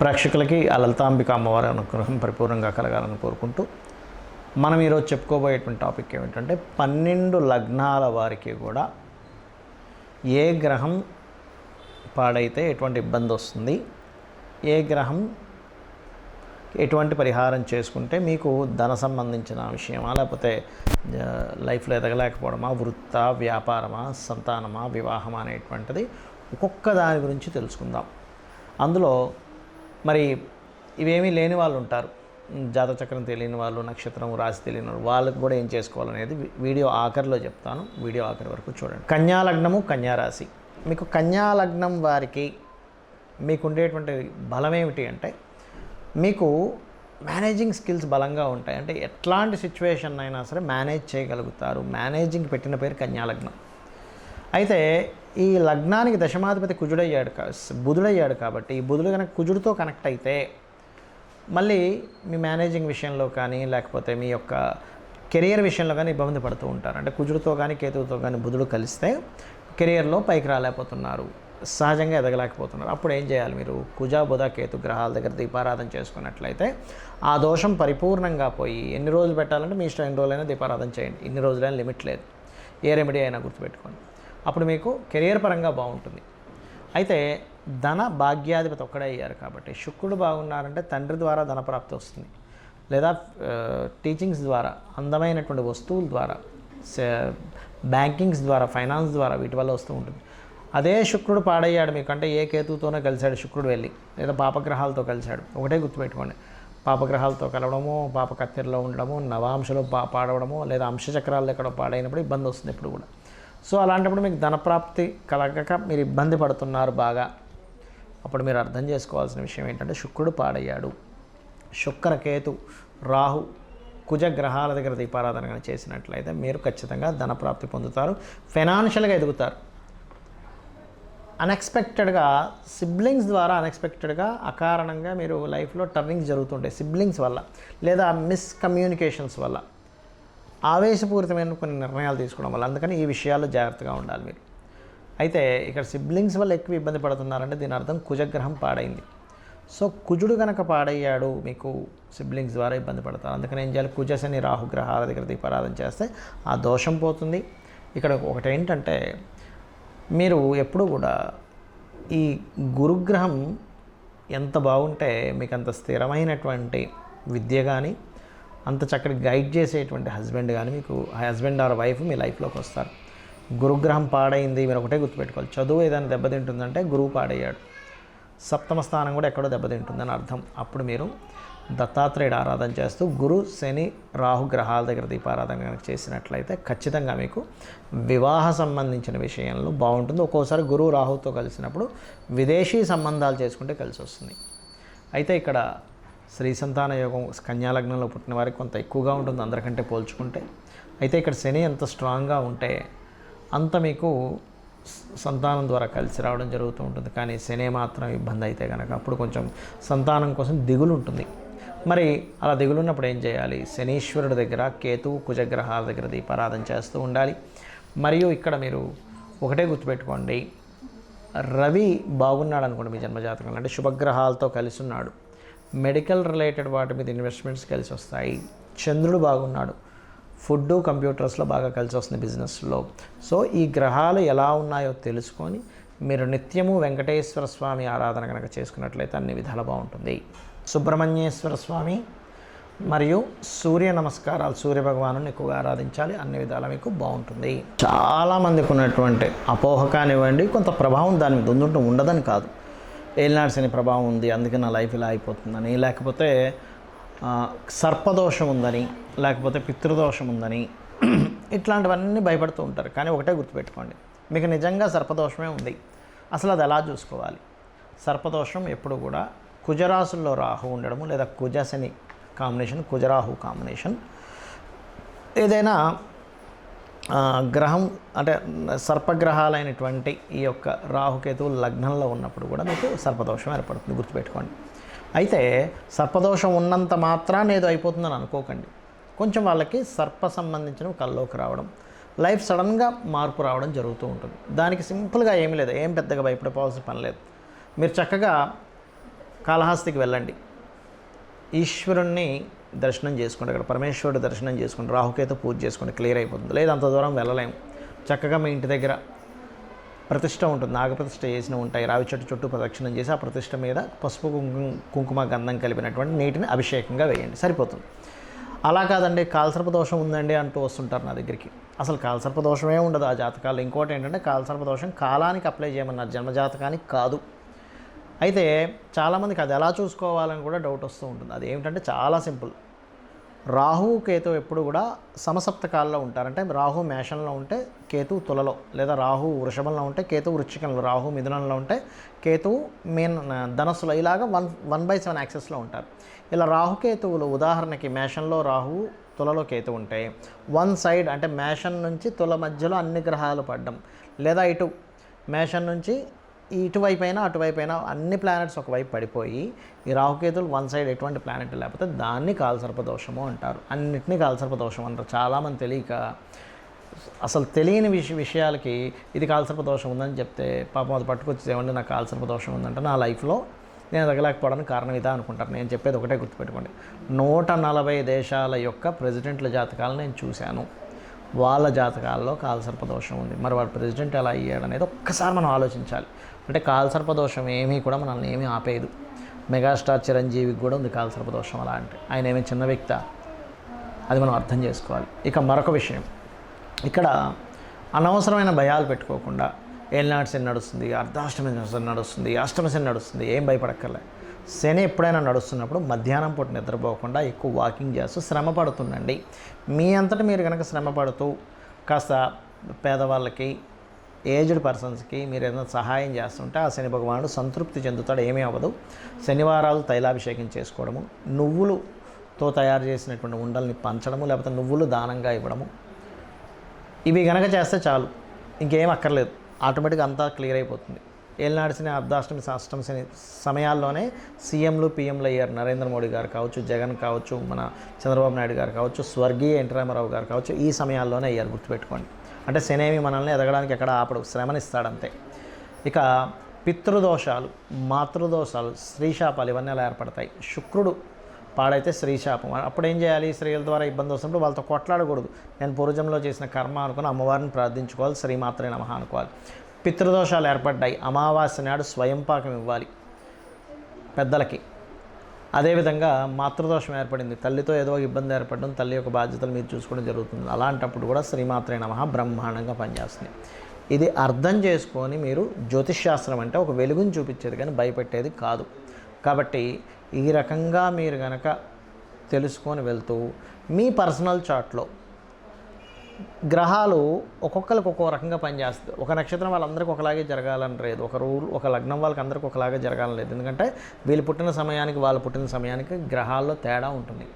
ప్రేక్షకులకి ఆ లలితాంబిక అమ్మవారి అనుగ్రహం పరిపూర్ణంగా కలగాలని కోరుకుంటూ మనం ఈరోజు చెప్పుకోబోయేటువంటి టాపిక్ ఏమిటంటే 12 లగ్నాల వారికి కూడా ఏ గ్రహం పాడైతే ఎటువంటి ఇబ్బంది వస్తుంది, ఏ గ్రహం ఎటువంటి పరిహారం చేసుకుంటే మీకు ధన సంబంధించిన విషయమా, లేకపోతే లైఫ్లో ఎదగలేకపోవడమా, వృత్తా, వ్యాపారమా, సంతానమా, వివాహమా అనేటువంటిది ఒక్కొక్క దాని గురించి తెలుసుకుందాం. అందులో మరి ఇవేమీ లేని వాళ్ళు ఉంటారు, జాతచక్రం తెలియని వాళ్ళు, నక్షత్రం రాశి తెలియని వాళ్ళు, వాళ్ళకు కూడా ఏం చేసుకోవాలనేది వీడియో ఆఖరిలో చెప్తాను. వీడియో ఆఖరి వరకు చూడండి. కన్యా లగ్నము, కన్యా రాశి. మీకు కన్యా లగ్నం వారికి మీకు ఉండేటువంటి బలం ఏమిటి అంటే మీకు మేనేజింగ్ స్కిల్స్ బలంగా ఉంటాయి. అంటే ఎట్లాంటి సిచ్యువేషన్ అయినా సరే మేనేజ్ చేయగలుగుతారు. మేనేజింగ్ పెట్టిన పేరు కన్యా లగ్నం. అయితే ఈ లగ్నానికి దశమాధిపతి బుధుడయ్యాడు కాబట్టి ఈ బుధుడు కనుక కుజుడితో కనెక్ట్ అయితే మళ్ళీ మీ మేనేజింగ్ విషయంలో కానీ లేకపోతే మీ యొక్క కెరియర్ విషయంలో కానీ ఇబ్బంది పడుతూ ఉంటారు. అంటే కుజుడితో కానీ కేతువుతో కానీ బుధుడు కలిస్తే కెరియర్లో పైకి రాలేకపోతున్నారు, సహజంగా ఎదగలేకపోతున్నారు. అప్పుడు ఏం చేయాలి? మీరు కుజ, బుధ, కేతు గ్రహాల దగ్గర దీపారాధన చేసుకున్నట్లయితే ఆ దోషం పరిపూర్ణంగా పోయి ఎన్ని రోజులు పెట్టాలంటే మీ ఇష్టం, ఎన్ని రోజులైనా దీపారాధన చేయండి. ఇన్ని రోజులైనా లిమిట్ లేదు, ఏ రెమెడీ అయినా గుర్తుపెట్టుకోండి. అప్పుడు మీకు కెరియర్ పరంగా బాగుంటుంది. అయితే ధన భాగ్యాధిపతి ఒక్కడే అయ్యారు కాబట్టి శుక్రుడు బాగున్నారంటే తండ్రి ద్వారా ధనప్రాప్తి వస్తుంది, లేదా టీచింగ్స్ ద్వారా, అందమైనటువంటి వస్తువుల ద్వారా, బ్యాంకింగ్స్ ద్వారా, ఫైనాన్స్ ద్వారా, వీటి వల్ల వస్తూ ఉంటుంది. అదే శుక్రుడు పాడయ్యాడు మీకంటే ఏ కేతువుతోనే కలిశాడు శుక్రుడు వెళ్ళి, లేదా పాపగ్రహాలతో కలిశాడు. ఒకటే గుర్తుపెట్టుకోండి, పాపగ్రహాలతో కలవడము, పాప కత్తెరలో ఉండడము, నవాంశలో పాడవడము, లేదా అంశచక్రాలు ఎక్కడో పాడైనప్పుడు ఇబ్బంది వస్తుంది ఎప్పుడు కూడా. సో అలాంటప్పుడు మీకు ధనప్రాప్తి కలగక మీరు ఇబ్బంది పడుతున్నారు బాగా. అప్పుడు మీరు అర్థం చేసుకోవాల్సిన విషయం ఏంటంటే శుక్రుడు పాడయ్యాడు. శుక్ర, కేతు, రాహు, కుజ గ్రహాల దగ్గర దీపారాధన చేసినట్లయితే మీరు ఖచ్చితంగా ధనప్రాప్తి పొందుతారు, ఫైనాన్షియల్గా ఎదుగుతారు. అన్ఎక్స్పెక్టెడ్గా సిబ్లింగ్స్ ద్వారా అన్ఎక్స్పెక్టెడ్గా అకారణంగా మీరు లైఫ్లో టర్నింగ్స్ జరుగుతుంటాయి సిబ్లింగ్స్ వల్ల, లేదా మిస్కమ్యూనికేషన్స్ వల్ల, ఆవేశపూరితమైన కొన్ని నిర్ణయాలు తీసుకోవడం వల్ల. అందుకని ఈ విషయాల్లో జాగ్రత్తగా ఉండాలి మీరు. అయితే ఇక్కడ సిబ్లింగ్స్ వల్ల ఎక్కువ ఇబ్బంది పడుతున్నారంటే దీని అర్థం కుజగ్రహం పాడైంది. సో కుజుడు కనుక పాడయ్యాడు మీకు సిబ్లింగ్స్ ద్వారా ఇబ్బంది పడతారు. అందుకని ఏం చేయాలి? కుజ, శని, రాహు గ్రహాల దగ్గర దీపారాధన చేస్తే ఆ దోషం పోతుంది. ఇక్కడ ఒకటి ఏంటంటే మీరు ఎప్పుడు కూడా ఈ గురుగ్రహం ఎంత బాగుంటే మీకు అంత స్థిరమైనటువంటి విద్య కానీ, అంత చక్కటి గైడ్ చేసేటువంటి హస్బెండ్ కానీ, మీకు హస్బెండ్ ఆర్ వైఫ్ మీ లైఫ్లోకి వస్తారు. గురుగ్రహం పాడైంది మీరు ఒకటే గుర్తుపెట్టుకోవాలి, చదువు ఏదైనా దెబ్బతింటుందంటే గురువు పాడయ్యాడు, సప్తమ స్థానం కూడా ఎక్కడో దెబ్బతింటుందని అర్థం. అప్పుడు మీరు దత్తాత్రేయుడు ఆరాధన చేస్తూ గురు, శని, రాహు గ్రహాల దగ్గర దీపారాధన కనుక చేసినట్లయితే ఖచ్చితంగా మీకు వివాహ సంబంధించిన విషయంలో బాగుంటుంది. ఒక్కోసారి గురువు రాహుతో కలిసినప్పుడు విదేశీ సంబంధాలు చేసుకుంటే కలిసి వస్తుంది. అయితే ఇక్కడ స్త్రీ సంతాన యోగం కన్యాలగ్నంలో పుట్టిన వారికి కొంత ఎక్కువగా ఉంటుంది అందరికంటే పోల్చుకుంటే. అయితే ఇక్కడ శని ఎంత స్ట్రాంగ్గా ఉంటే అంత మీకు సంతానం ద్వారా కలిసి రావడం జరుగుతూ ఉంటుంది. కానీ శని మాత్రం ఇబ్బంది అయితే కనుక అప్పుడు కొంచెం సంతానం కోసం దిగులు ఉంటుంది. మరి అలా దిగులు ఉన్నప్పుడు ఏం చేయాలి? శనీశ్వరుడి దగ్గర, కేతువు, కుజగ్రహాల దగ్గర దీపారాధన చేస్తూ ఉండాలి. మరియు ఇక్కడ మీరు ఒకటే గుర్తుపెట్టుకోండి, రవి బాగున్నాడు అనుకోండి మీ జన్మజాతకంలో, అంటే శుభగ్రహాలతో కలిసి ఉన్నాడు, మెడికల్ రిలేటెడ్ వాటి మీద ఇన్వెస్ట్మెంట్స్ కలిసి వస్తాయి. చంద్రుడు బాగున్నాడు, ఫుడ్, కంప్యూటర్స్లో బాగా కలిసి వస్తుంది, బిజినెస్లో. సో ఈ గ్రహాలు ఎలా ఉన్నాయో తెలుసుకొని మీరు నిత్యము వెంకటేశ్వర స్వామి ఆరాధన కనుక చేసుకున్నట్లయితే అన్ని విధాలు బాగుంటుంది. సుబ్రహ్మణ్యేశ్వర స్వామి మరియు సూర్య నమస్కారాలు, సూర్య భగవాను ఎక్కువగా ఆరాధించాలి, అన్ని విధాలు మీకు బాగుంటుంది. చాలామందికి ఉన్నటువంటి అపోహ కానివ్వండి, కొంత ప్రభావం దాని మీద ఉండదని కాదు. ఏలినాడు శని ప్రభావం ఉంది అందుకే నా లైఫ్ ఇలా అయిపోతుందని, లేకపోతే సర్పదోషం ఉందని, లేకపోతే పితృదోషం ఉందని, ఇట్లాంటివన్నీ భయపడుతూ ఉంటారు. కానీ ఒకటే గుర్తుపెట్టుకోండి, మీకు నిజంగా సర్పదోషమే ఉంది. అసలు అది ఎలా చూసుకోవాలి? సర్పదోషం ఎప్పుడు కూడా కుజరాశుల్లో రాహు ఉండడము, లేదా కుజశని కాంబినేషన్, కుజరాహు కాంబినేషన్, ఏదైనా గ్రహం అంటే సర్పగ్రహాలైనటువంటి ఈ యొక్క రాహుకేతువు లగ్నంలో ఉన్నప్పుడు కూడా మీకు సర్పదోషం ఏర్పడుతుంది, గుర్తుపెట్టుకోండి. అయితే సర్పదోషం ఉన్నంత మాత్రాన్ని ఏదో అయిపోతుందని అనుకోకండి. కొంచెం వాళ్ళకి సర్ప సంబంధించినవి కల్లోకి రావడం, లైఫ్ సడన్గా మార్పు రావడం జరుగుతూ ఉంటుంది. దానికి సింపుల్గా ఏమీ లేదు, ఏం పెద్దగా భయపడిపోవాల్సిన పని లేదు. మీరు చక్కగా కాళహస్తికి వెళ్ళండి, ఈశ్వరుణ్ణి దర్శనం చేసుకోండి, అక్కడ పరమేశ్వరుడు దర్శనం చేసుకోండి, రాహుకేతు పూజ చేసుకోండి, క్లియర్ అయిపోతుంది. లేదా అంత దూరం వెళ్ళలేము, చక్కగా మీ ఇంటి దగ్గర ప్రతిష్ట ఉంటుంది, నాగప్రతిష్ఠ చేసిన ఉంటాయి, రావి చెట్టు చుట్టూ ప్రదక్షిణం చేసి ఆ ప్రతిష్ఠ మీద పసుపు కుంకుమ గంధం కలిపినటువంటి నీటిని అభిషేకంగా వేయండి, సరిపోతుంది. అలా కాదండి కాలసర్ప దోషం ఉందండి అంటూ వస్తుంటారు నా దగ్గరికి. అసలు కాలసర్ప దోషమే ఉండదు ఆ జాతకాలు. ఇంకోటి ఏంటంటే కాలసర్ప దోషం కాలానికి అప్లై చేయమన్నారు, జన్మజాతకానికి కాదు. అయితే చాలామందికి అది ఎలా చూసుకోవాలని కూడా డౌట్ వస్తూ ఉంటుంది. అది ఏమిటంటే చాలా సింపుల్. రాహు కేతు ఎప్పుడు కూడా సమసప్తకాల్లో ఉంటారంటే రాహు మేషంలో ఉంటే కేతు తులలో, లేదా రాహు వృషభంలో ఉంటే కేతు వృశ్చికంలో, రాహు మిథునంలో ఉంటే కేతు ధనస్సులో, ఇలాగ 1/7 యాక్సెస్లో ఉంటారు. ఇలా రాహుకేతువులు ఉదాహరణకి మేషంలో రాహు, తులలో కేతు ఉంటే వన్ సైడ్ అంటే మేషం నుంచి తుల మధ్యలో అన్ని గ్రహాలు పడ్డం, లేదా ఇటు మేషం నుంచి ఇటువైపైనా అటువైపైనా అన్ని ప్లానెట్స్ ఒకవైపు పడిపోయి ఈ రాహుకేతులు వన్ సైడ్ ఎటువంటి ప్లానెట్ లేకపోతే దాన్ని కాలసర్పదోషము అంటారు. అన్నిటినీ కాలసర్పదోషం అంటారు. చాలామంది తెలియక అసలు తెలియని విషయాలకి ఇది కాలసర్పదోషం ఉందని చెప్తే పాపం అది పట్టుకొచ్చి ఏమంటే నాకు కాలసర్పదోషం ఉందంటే నా లైఫ్లో నేను ఎదగలేకపోవడానికి కారణం ఇదా అనుకుంటారు. నేను చెప్పేది ఒకటే గుర్తుపెట్టుకోండి, 140 దేశాల యొక్క ప్రెసిడెంట్ల జాతకాలను నేను చూశాను. వాళ్ళ జాతకాల్లో కాలసర్పదోషం ఉంది. మరి వాడు ప్రెసిడెంట్ ఎలా అయ్యాడు అనేది ఒక్కసారి మనం ఆలోచించాలి. అంటే కాలసర్పదోషం ఏమీ కూడా మనల్ని ఏమీ ఆపేయదు. మెగాస్టార్ చిరంజీవికి కూడా ఉంది కాలసర్పదోషం. అలా అంటే ఆయన ఏమీ చిన్న వ్యక్తి, అది మనం అర్థం చేసుకోవాలి. ఇక మరొక విషయం, ఇక్కడ అనవసరమైన భయాలు పెట్టుకోకుండా ఏలినాటి శని నడుస్తుంది, అర్ధాష్టమి శని నడుస్తుంది, అష్టమి శని నడుస్తుంది, ఏం భయపడక్కర్లే. శని ఎప్పుడైనా నడుస్తున్నప్పుడు మధ్యాహ్నం పూట నిద్రపోకుండా ఎక్కువ వాకింగ్ చేస్తూ శ్రమ పడుతుండండి. మీ అంతటా మీరు కనుక శ్రమ పడుతూ కాస్త పేదవాళ్ళకి, ఏజ్డ్ పర్సన్స్కి మీరు ఏదైనా సహాయం చేస్తుంటే ఆ శని భగవానుడు సంతృప్తి చెందుతాడు, ఏమీ అవ్వదు. శనివారాలు తైలాభిషేకం చేసుకోవడము, నువ్వులతో తయారు చేసినటువంటి ఉండల్ని పంచడము, లేకపోతే నువ్వులు దానంగా ఇవ్వడము, ఇవి కనుక చేస్తే చాలు, ఇంకేం అక్కర్లేదు. ఆటోమేటిక్గా అంతా క్లియర్ అయిపోతుంది. ఏలినాటి శని, అర్ధాష్టమి, అష్టమి శని సమయాల్లోనే సీఎంలు పీఎంలు అయ్యారు. నరేంద్ర మోడీ గారు కావచ్చు, జగన్ కావచ్చు, మన చంద్రబాబు నాయుడు గారు కావచ్చు, స్వర్గీయ ఎన్టీ రామారావు గారు కావచ్చు, ఈ సమయాల్లోనే అయ్యారు, గుర్తుపెట్టుకోండి. అంటే శనేమి మనల్ని ఎదగడానికి ఎక్కడ ఆపడు, శ్రమనిస్తాడంతే. ఇక పితృదోషాలు, మాతృదోషాలు, స్త్రీశాపాలు ఇవన్నీ అలా ఏర్పడతాయి. శుక్రుడు పాడైతే స్త్రీశాపం. అప్పుడు ఏం చేయాలి? స్త్రీల ద్వారా ఇబ్బంది వస్తున్నప్పుడు వాళ్ళతో కొట్లాడకూడదు. నేను పూర్వజంలో చేసిన కర్మ అనుకుని అమ్మవారిని ప్రార్థించుకోవాలి, శ్రీమాత్రే నమః అనుకోవాలి. పితృదోషాలు ఏర్పడ్డాయి, అమావాస్య నాడు స్వయంపాకం ఇవ్వాలి పెద్దలకి. అదేవిధంగా మాతృదోషం ఏర్పడింది, తల్లితో ఏదో ఇబ్బంది ఏర్పడడం, తల్లి యొక్క బాధ్యతలు మీరు చూసుకోవడం జరుగుతుంది. అలాంటప్పుడు కూడా శ్రీమాత్రే నమః బ్రహ్మాండంగా పనిచేస్తుంది. ఇది అర్థం చేసుకొని మీరు జ్యోతిష్శాస్త్రం అంటే ఒక వెలుగుని చూపించేది కానీ భయపెట్టేది కాదు. కాబట్టి ఈ రకంగా మీరు కనుక తెలుసుకొని వెళ్తూ మీ పర్సనల్ చార్ట్లో గ్రహాలు ఒక్కొక్కరికి ఒక్కో రకంగా పనిచేస్తుంది. ఒక నక్షత్రం వాళ్ళందరికీ ఒకలాగే జరగాలని లేదు, ఒక లగ్నం వాళ్ళకి అందరికీ ఒకలాగే జరగాలని లేదు. ఎందుకంటే వీళ్ళు పుట్టిన సమయానికి వాళ్ళు పుట్టిన సమయానికి గ్రహాల్లో తేడా ఉంటుంది.